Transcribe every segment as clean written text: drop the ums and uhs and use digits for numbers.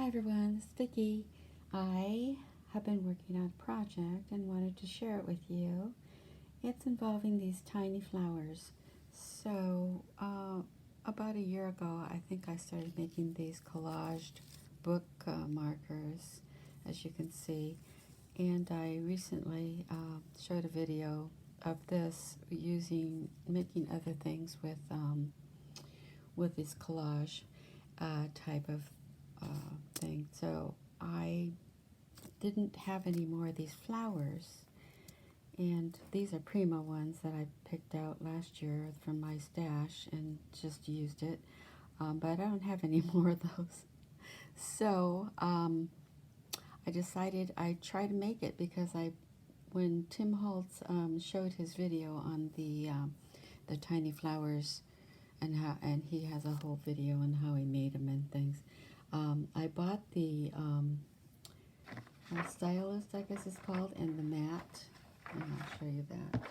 Hi everyone, this is Vicki. I have been working on a project and wanted to share it with you. It's involving these tiny flowers. So, about a year ago, I think I started making these collaged book markers, as you can see. And I recently showed a video of this making other things with this collage type of thing. So I didn't have any more of these flowers, and these are prima ones that I picked out last year from my stash and just used it, but I don't have any more of those. So I decided I'd try to make it because when Tim Holtz showed his video on the tiny flowers and he has a whole video on how he made them and things. I bought the stylus, I guess it's called, and the mat, and I'll show you that.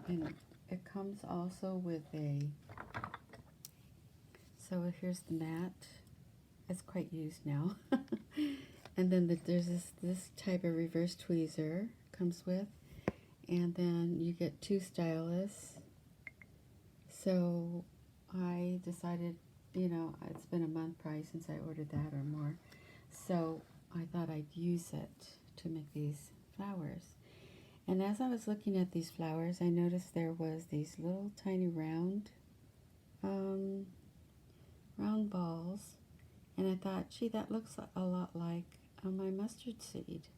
And it comes also with so here's the mat. It's quite used now. And then there's this type of reverse tweezer comes with, and then you get 2 stylus. So I decided, it's been a month probably since I ordered that or more. So I thought I'd use it to make these flowers. And as I was looking at these flowers, I noticed there was these little tiny round balls. And I thought, gee, that looks a lot like my mustard seed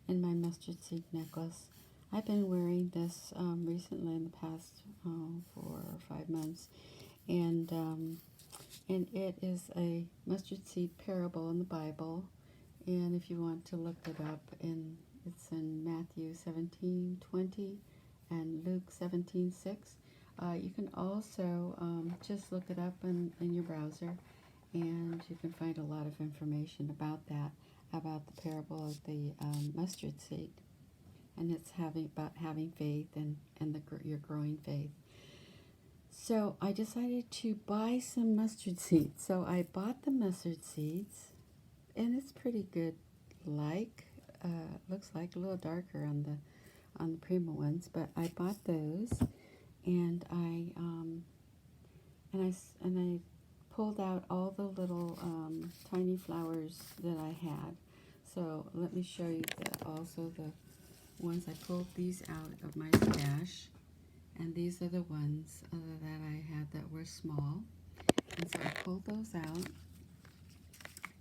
in my mustard seed necklace. I've been wearing this recently in the past 4 or 5 months, and it is a mustard seed parable in the Bible. And if you want to look it up, it's in Matthew 17:20 and Luke 17:6. You can also just look it up in your browser, and you can find a lot of information about the parable of the mustard seed. And it's about having faith and your growing faith. So I decided to buy some mustard seeds. So I bought the mustard seeds, and it's pretty good. Looks like a little darker on the prima ones, but I bought those, and I pulled out all the little tiny flowers that I had. So let me show you also the ones I pulled these out of my stash, and these are the ones that I had that were small. And so I pulled those out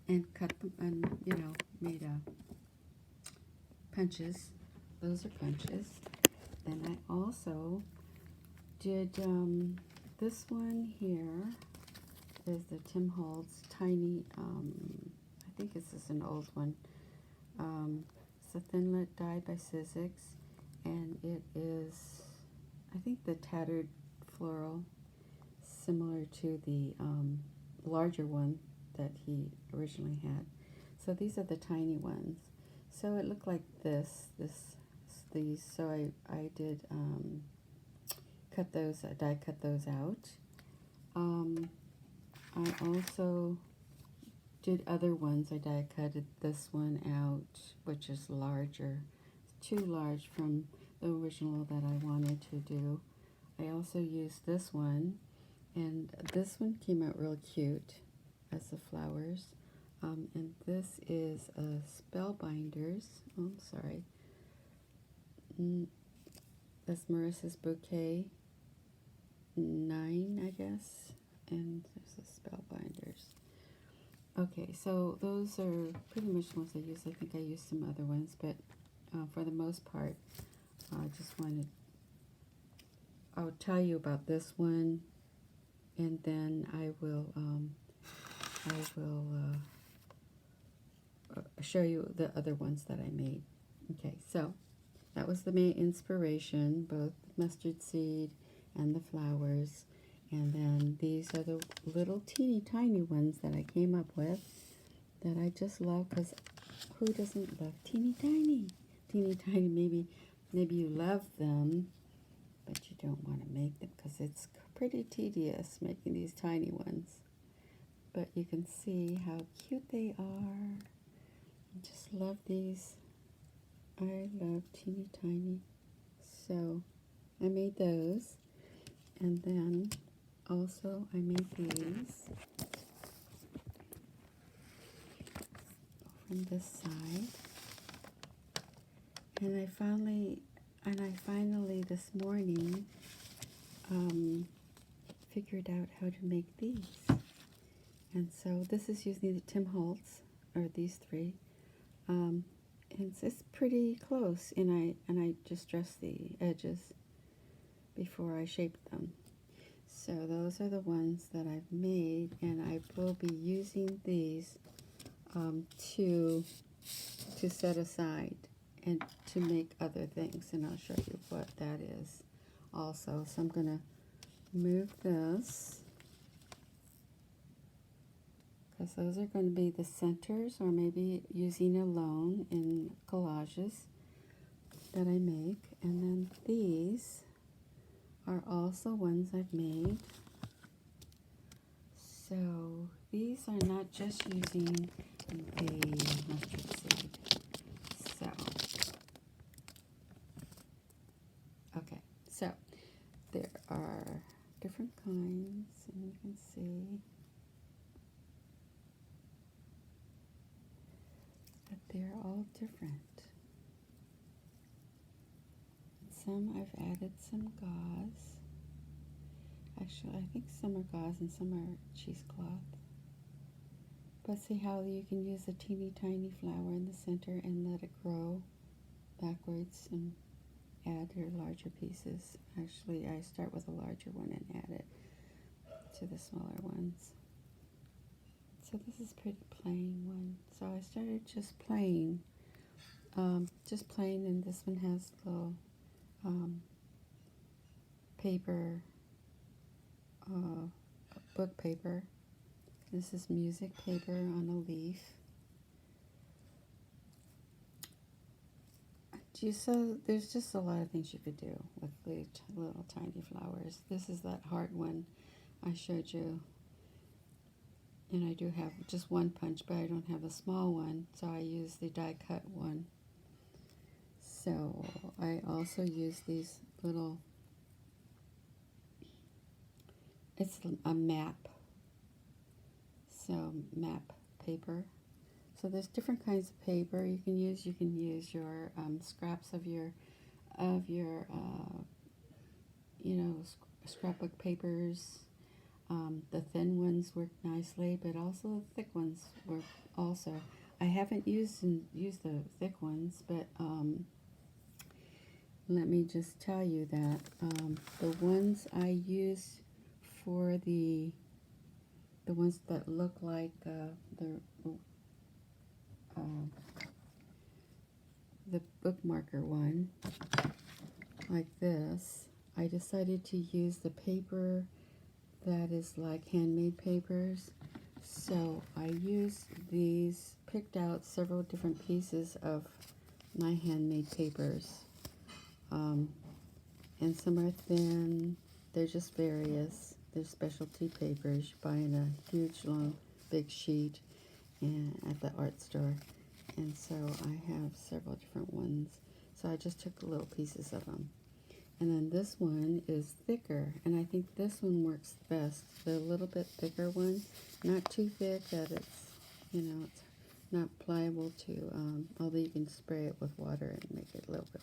and cut them, and made punches. Those are punches. Then I also did this one here is the Tim Holtz tiny. I think this is an old one. It's a thinlit die by Sizzix, and it is, I think, the tattered floral, similar to the larger one that he originally had. So these are the tiny ones. So it looked like these. So I did cut those, die cut those out. I also did other ones. I die cutted this one out, which is larger. It's too large from the original that I wanted to do. I also used this one, and this one came out real cute as the flowers. And this is a Spellbinders. Oh, I'm sorry. That's Marissa's Bouquet 9, I guess. And there's the Spellbinders. Okay, so those are pretty much the ones I used. I think I used some other ones, but for the most part, I just I'll tell you about this one, and then I will show you the other ones that I made. Okay, so that was the main inspiration, both mustard seed and the flowers. And then these are the little teeny tiny ones that I came up with that I just love, because who doesn't love teeny tiny? Teeny tiny, maybe you love them, but you don't want to make them because it's pretty tedious making these tiny ones. but you can see how cute they are. I just love these. I love teeny tiny. So I made those, and then also I made these from this side. And I finally this morning figured out how to make these. And so this is using the Tim Holtz, or these three. And it's pretty close, and I just dressed the edges before I shaped them. So those are the ones that I've made, and I will be using these to set aside and to make other things, and I'll show you what that is also. So I'm going to move this, because those are going to be the centers, or maybe using alone in collages that I make. And then these are also ones I've made. So these are not just using the mustard seed. So, okay, so there are different kinds, and you can see that they're all different. Some I've added some gauze. Actually, I think some are gauze and some are cheesecloth. But see how you can use a teeny tiny flower in the center and let it grow backwards and add your larger pieces. Actually, I start with a larger one and add it to the smaller ones. So this is a pretty plain one. So I started just plain, and this one has little paper, book paper. This is music paper on a leaf. So there's just a lot of things you could do with the little tiny flowers. This is that heart one I showed you. And I do have just one punch, but I don't have a small one, so I use the die cut one. So I also use these little, it's a map, so map paper. So there's different kinds of paper you can use. You can use your scraps of your scrapbook papers. The thin ones work nicely, but also the thick ones work also. I haven't used the thick ones, but let me just tell you that the ones I use for the ones that look like the bookmarker one, like this, I decided to use the paper that is like handmade papers. So I used these, picked out several different pieces of my handmade papers. And some are thin, they're just various. They're specialty papers you buy in a huge, long, big sheet at the art store. And so I have several different ones. So I just took little pieces of them. And then this one is thicker, and I think this one works best. The little bit thicker one, not too thick that it's, it's not pliable to, although you can spray it with water and make it a little bit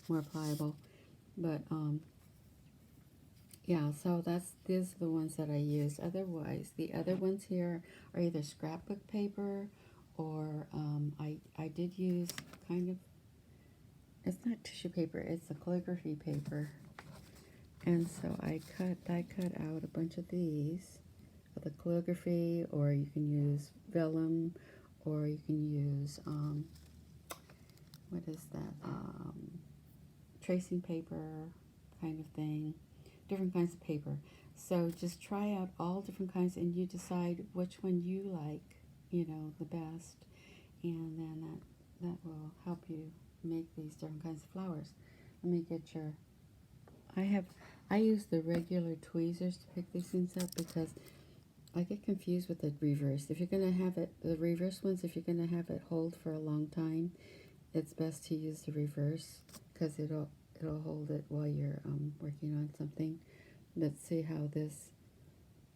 more pliable. But, yeah, so these are the ones that I use. Otherwise, the other ones here are either scrapbook paper or I did use kind of, it's not tissue paper, it's a calligraphy paper. And so I cut out a bunch of these, the calligraphy, or you can use vellum, or you can use, what is that, tracing paper kind of thing, different kinds of paper. So just try out all different kinds, and you decide which one you like, the best, and then that will help you make these different kinds of flowers. Let me get your, I use the regular tweezers to pick these things up because I get confused with the reverse. If you're going to have it, the reverse ones, if you're going to have it hold for a long time, it's best to use the reverse because it'll hold it while you're working on something. Let's see how this,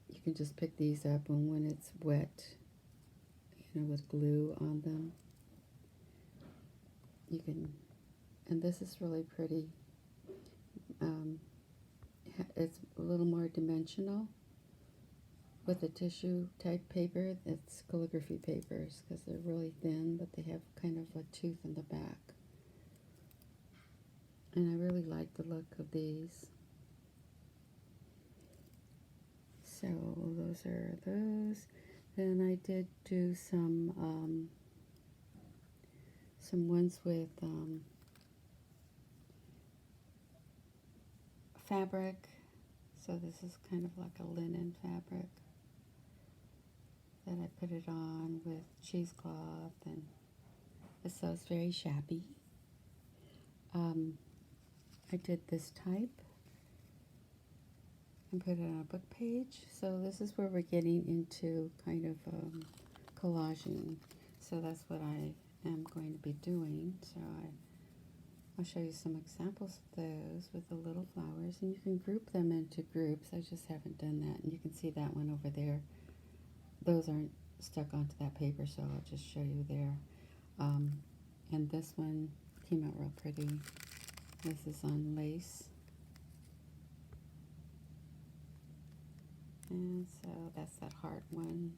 you can just pick these up, and when it's wet, you know, with glue on them, you can, and this is really pretty. It's a little more dimensional with the tissue type paper. It's calligraphy papers because they're really thin, but they have kind of a tooth in the back. And I really like the look of these. So those are those. Then I did do some ones with fabric. So this is kind of like a linen fabric that I put it on with cheesecloth, and so it's very shabby. I did this type and put it on a book page. So this is where we're getting into kind of collaging. So that's what I am going to be doing. So I'll show you some examples of those with the little flowers, and you can group them into groups. I just haven't done that, and you can see that one over there. Those aren't stuck onto that paper, so I'll just show you there. And this one came out real pretty. This is on lace. And so that's that heart one.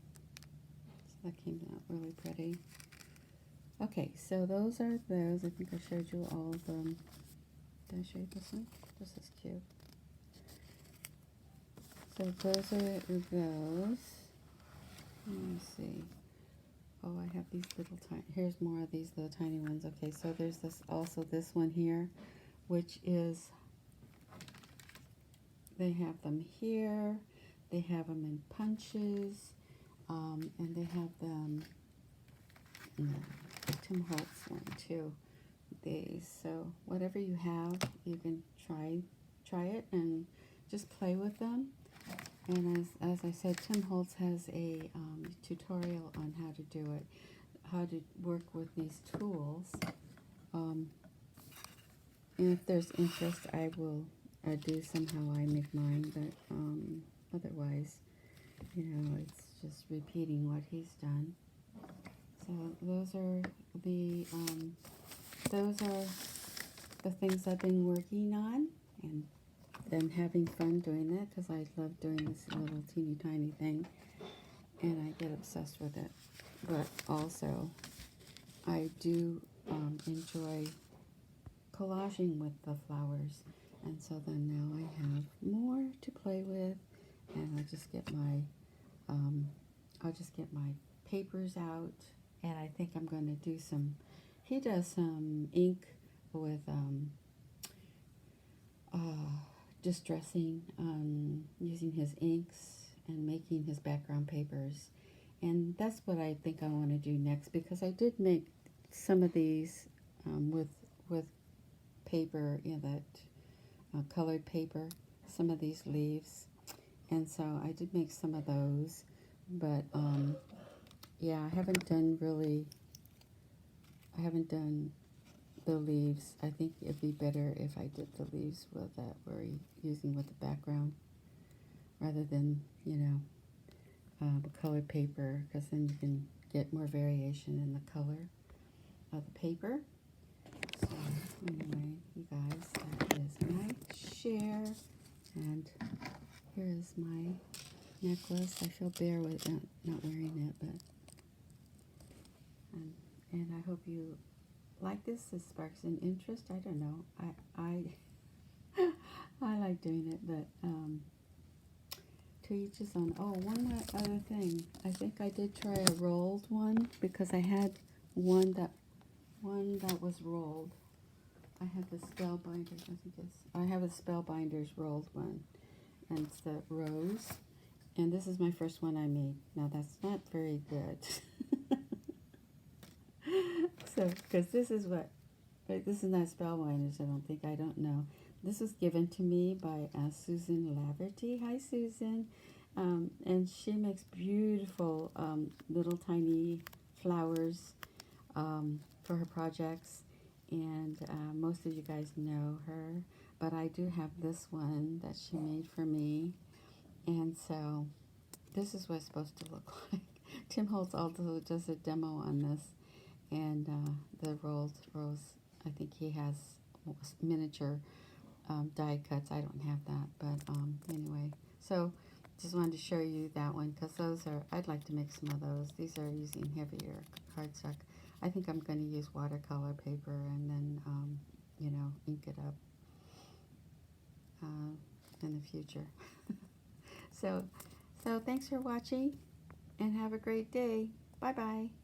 So that came out really pretty. Okay, so those are those. I think I showed you all of them. Did I show you this one? This is cute. So those are those. Let me see. Oh, I have these little tiny, here's more of these little tiny ones. Okay, so there's this, also this one here, which is, they have them here, they have them in punches, and they have them in the Tim Holtz one too. These, so whatever you have, you can try it and just play with them. And as I said, Tim Holtz has a tutorial on how to do it, how to work with these tools. And if there's interest, I will do somehow I make mine, but otherwise, you know, it's just repeating what he's done. So those are the things I've been working on, and then having fun doing it, because I love doing this little teeny tiny thing, and I get obsessed with it. But also, I do enjoy collaging with the flowers, and so then now I have more to play with, and I'll just get my papers out, and I think I'm going to do some. He does some ink with distressing, using his inks and making his background papers, and that's what I think I want to do next, because I did make some of these with paper, you know, that colored paper, some of these leaves, and so I did make some of those, but yeah, I haven't done the leaves. I think it'd be better if I did the leaves with that we're using with the background, rather than, you know, the colored paper, because then you can get more variation in the color of the paper. So anyway, you guys, that is my share, and here is my necklace. I feel bare with not wearing it, but and I hope you like this. This sparks an interest. I don't know. I I like doing it, but to each his own. Oh, one other thing. I think I did try a rolled one, because I had one that was rolled. I have the Spellbinders. I have a Spellbinders rolled one, and it's the rose. And this is my first one I made. Now that's not very good. So, because this is not Spellbinders, I don't know. This was given to me by Susan Laverty. Hi, Susan. And she makes beautiful little tiny flowers for her projects. And most of you guys know her, but I do have this one that she made for me. And so this is what it's supposed to look like. Tim Holtz also does a demo on this, and the rose, I think he has miniature die cuts. I don't have that, but anyway. So just wanted to show you that one because those are, I'd like to make some of those. These are using heavier cardstock. I think I'm going to use watercolor paper and then, you know, ink it up in the future. So thanks for watching and have a great day. Bye-bye.